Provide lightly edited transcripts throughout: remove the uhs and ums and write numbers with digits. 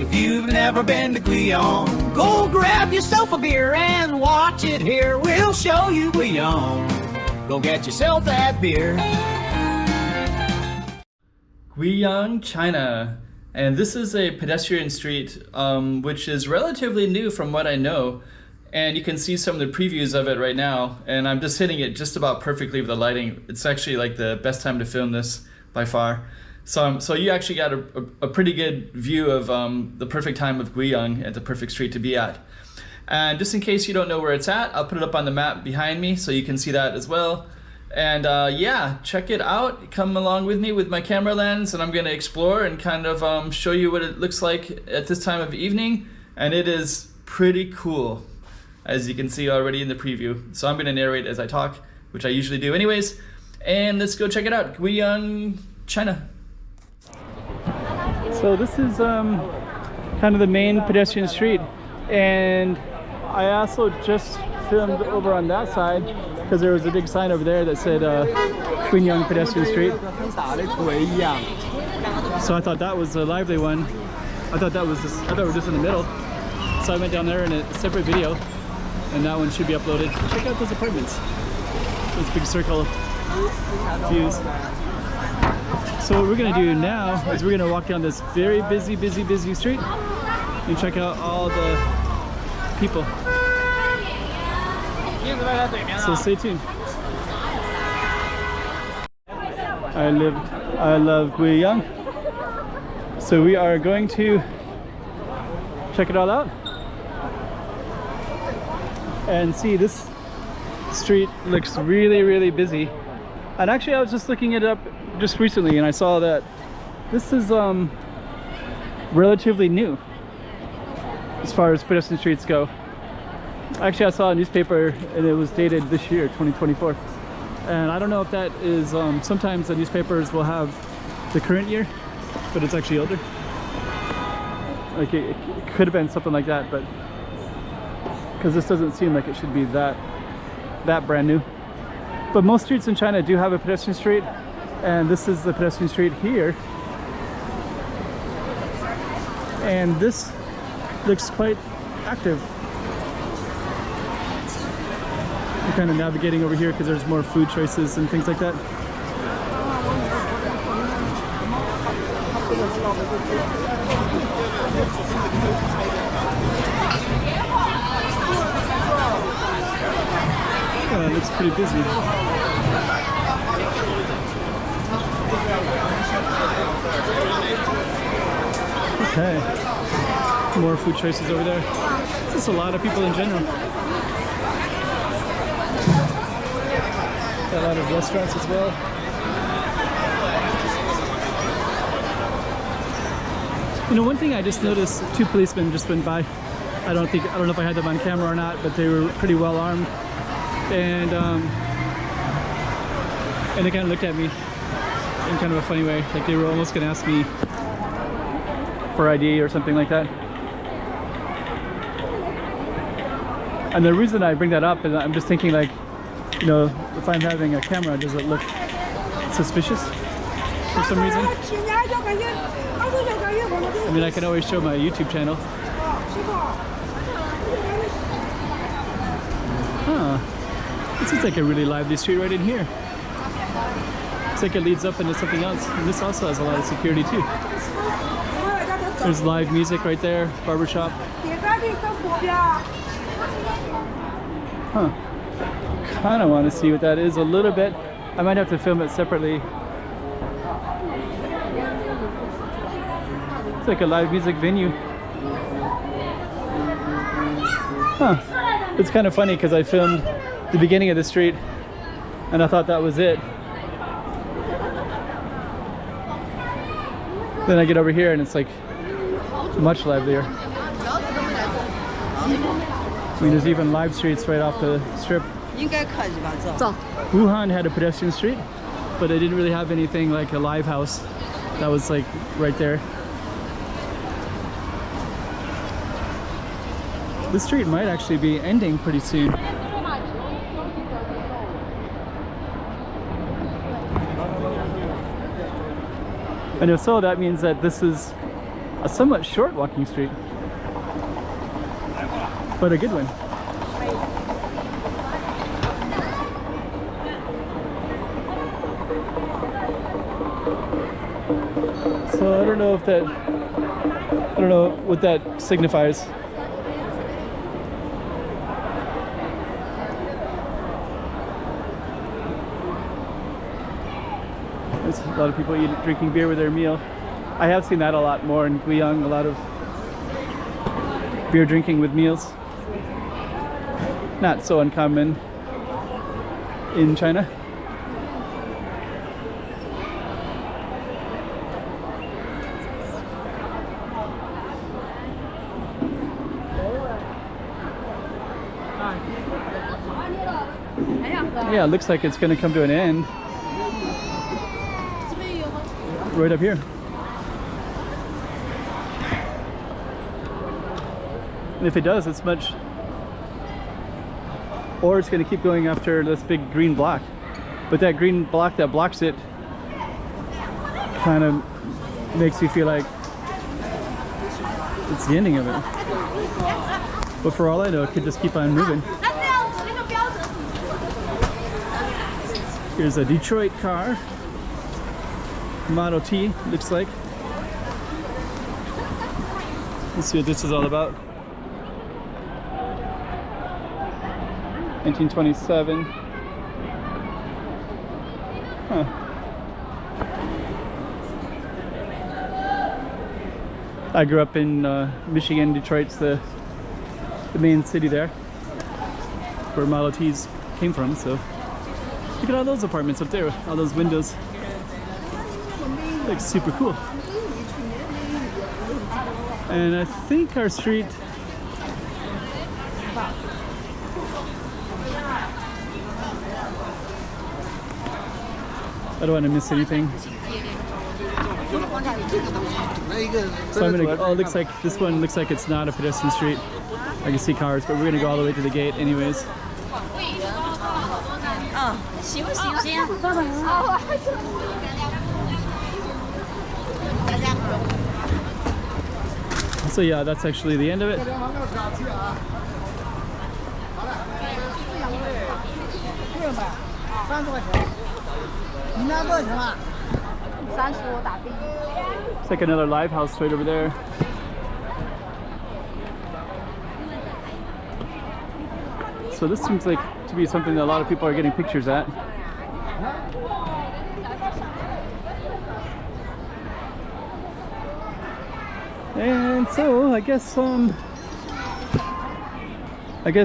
If you've never been to Guiyang, go grab yourself a beer and watch it here. We'll show you Guiyang. Go get yourself that beer. Guiyang, China. And this is a pedestrian street, which is relatively new from what I know. And you can see some of the previews of it right now. And I'm just hitting it just about perfectly with the lighting. It's actually like the best time to film this by far. So you actually got a pretty good view of the perfect time of Guiyang at the perfect street to be at. And just in case you don't know where it's at, I'll put it up on the map behind me so you can see that as well. And yeah, check it out. Come along with me with my camera lens, and I'm going to explore and kind of show you what it looks like at this time of evening. And it is pretty cool, as you can see already in the preview. So I'm going to narrate as I talk, which I usually do anyways. And let's go check it out. Guiyang, China. So this is kind of the main pedestrian street. And I also just filmed over on that side, because there was a big sign over there that said Qingyun Pedestrian Street. So I thought that was a lively one. I thought we were just in the middle. So I went down there in a separate video, and that one should be uploaded. Check out those apartments. Those big circle views. So what we're gonna do now is we're gonna walk down this very busy street and check out all the people. So stay tuned. I love Guiyang. So we are going to check it all out and see. This street looks really busy. And actually I was just looking it up just recently and I saw that this is relatively new as far as pedestrian streets go. Actually, I saw a newspaper and it was dated this year, 2024. And I don't know if that is, sometimes the newspapers will have the current year, but it's actually older. Like it could have been something like that, but because this doesn't seem like it should be that brand new. But most streets in China do have a pedestrian street, and this is the pedestrian street here. And this looks quite active. We're kind of navigating over here because there's more food choices and things like that. It looks pretty busy. Okay, more food choices over there. There's just a lot of people in general. A lot of restaurants as well. You know, one thing I just noticed, two policemen just went by. I don't know if I had them on camera or not, but they were pretty well armed, and they kind of looked at me in kind of a funny way, like they were almost gonna ask me for ID or something like that. And the reason I bring that up is I'm just thinking, like, you know, if I'm having a camera, does it look suspicious for some reason? I mean, I can always show my YouTube channel. Huh. This is like a really lively street right in here. It's like it leads up into something else. And this also has a lot of security too. There's live music right there, barbershop. Huh. Kind of want to see what that is a little bit. I might have to film it separately. It's like a live music venue. Huh. It's kind of funny because I filmed the beginning of the street and I thought that was it. Then I get over here and it's like much livelier. I mean, there's even live streets right off the strip. Wuhan had a pedestrian street, but they didn't really have anything like a live house that was like right there. This street might actually be ending pretty soon. And if so, that means that this is A somewhat short walking street, but a good one. So I don't know if that, I don't know what that signifies. There's a lot of people drinking beer with their meal. I have seen that a lot more in Guiyang, a lot of beer drinking with meals. Not so uncommon in China. Yeah, it looks like it's going to come to an end right up here. And if it does, it's much, or it's going to keep going after this big green block. But that green block that blocks it kind of makes you feel like it's the ending of it. But for all I know, it could just keep on moving. Here's a Detroit car, Model T, looks like. Let's see what this is all about. 1927. Huh. I grew up in Michigan. Detroit's the main city there, where Model Ts came from. So look at all those apartments up there, all those windows. Looks super cool. And I think our street, I don't want to miss anything. So I'm gonna go, oh, it looks like this one looks like it's not a pedestrian street. I can see cars, but we're gonna go all the way to the gate anyways. So yeah, that's actually the end of it. It's like another live house right over there. So this seems like to be something that a lot of people are getting pictures at. And so I guess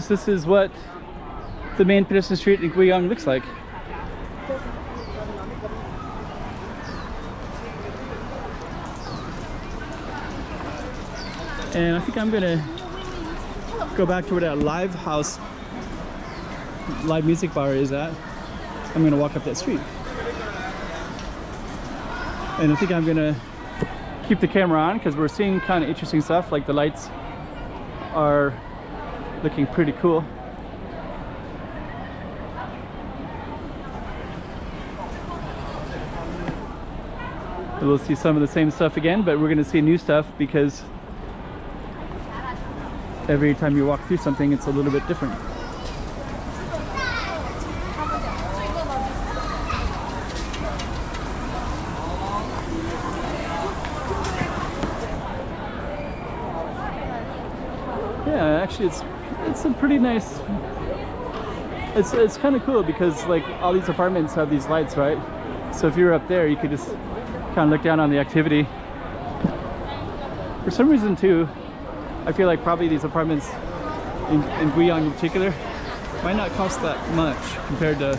this is what the main pedestrian street in Guiyang looks like. And I think I'm gonna go back to where that live music bar is at. I'm gonna walk up that street. And I think I'm gonna keep the camera on because we're seeing kind of interesting stuff, like the lights are looking pretty cool. We'll see some of the same stuff again, but we're gonna see new stuff because every time you walk through something, it's a little bit different. Yeah, actually it's a pretty nice, it's kind of cool because like all these apartments have these lights, right? So if you're up there, you could just kind of look down on the activity. For some reason too, I feel like probably these apartments in Guiyang in particular might not cost that much compared to,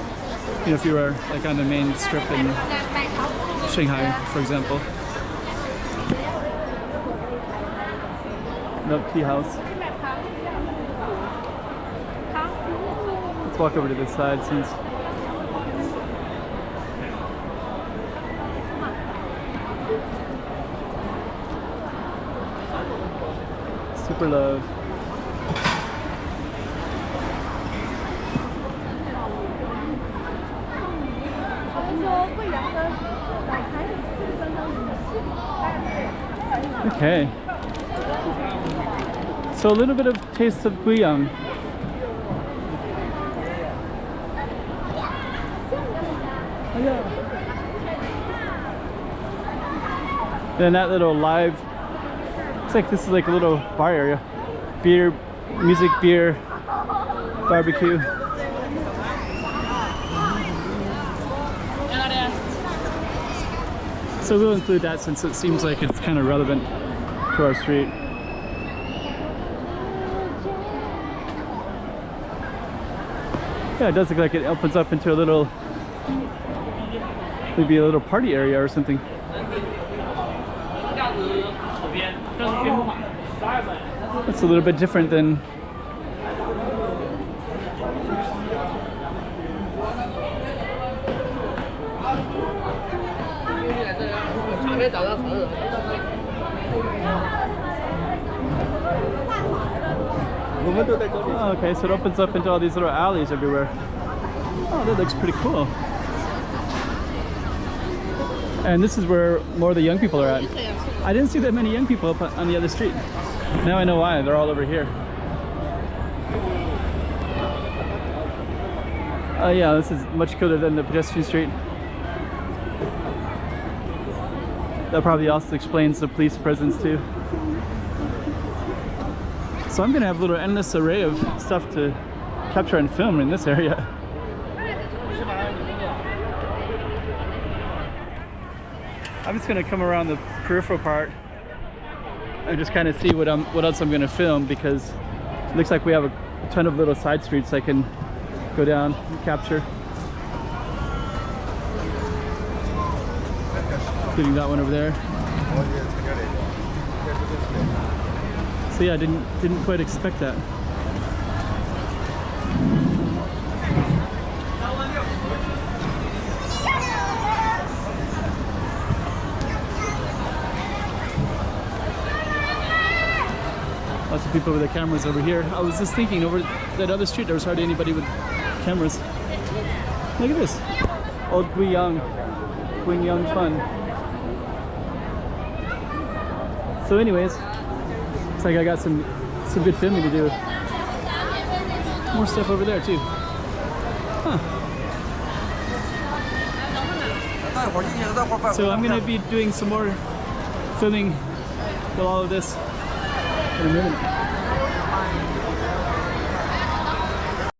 you know, if you were like on the main strip in Shanghai, for example. Milk tea house. Let's walk over to this side since Super love. Okay. So a little bit of taste of Guiyang. Then that little live, it's like this is like a little bar area. Beer, music, beer, barbecue. So we'll include that since it seems like it's kind of relevant to our street. Yeah, it does look like it opens up into a little, maybe a little party area or something. That's a little bit different than oh, okay, so it opens up into all these little alleys everywhere. Oh, that looks pretty cool. And this is where more of the young people are at. I didn't see that many young people up on the other street. Now I know why, they're all over here. Oh yeah, this is much cooler than the pedestrian street. That probably also explains the police presence too. So I'm gonna have a little endless array of stuff to capture and film in this area. I'm just gonna come around the peripheral part and just kind of see what else I'm gonna film, because it looks like we have a ton of little side streets I can go down and capture. Including that one over there. So yeah, I didn't quite expect that. Lots of people with their cameras over here. I was just thinking, over that other street there was hardly anybody with cameras. Look at this. Old Guiyang fun. So anyways, looks like I got some good filming to do. More stuff over there too. Huh. So I'm gonna be doing some more filming with all of this in a minute.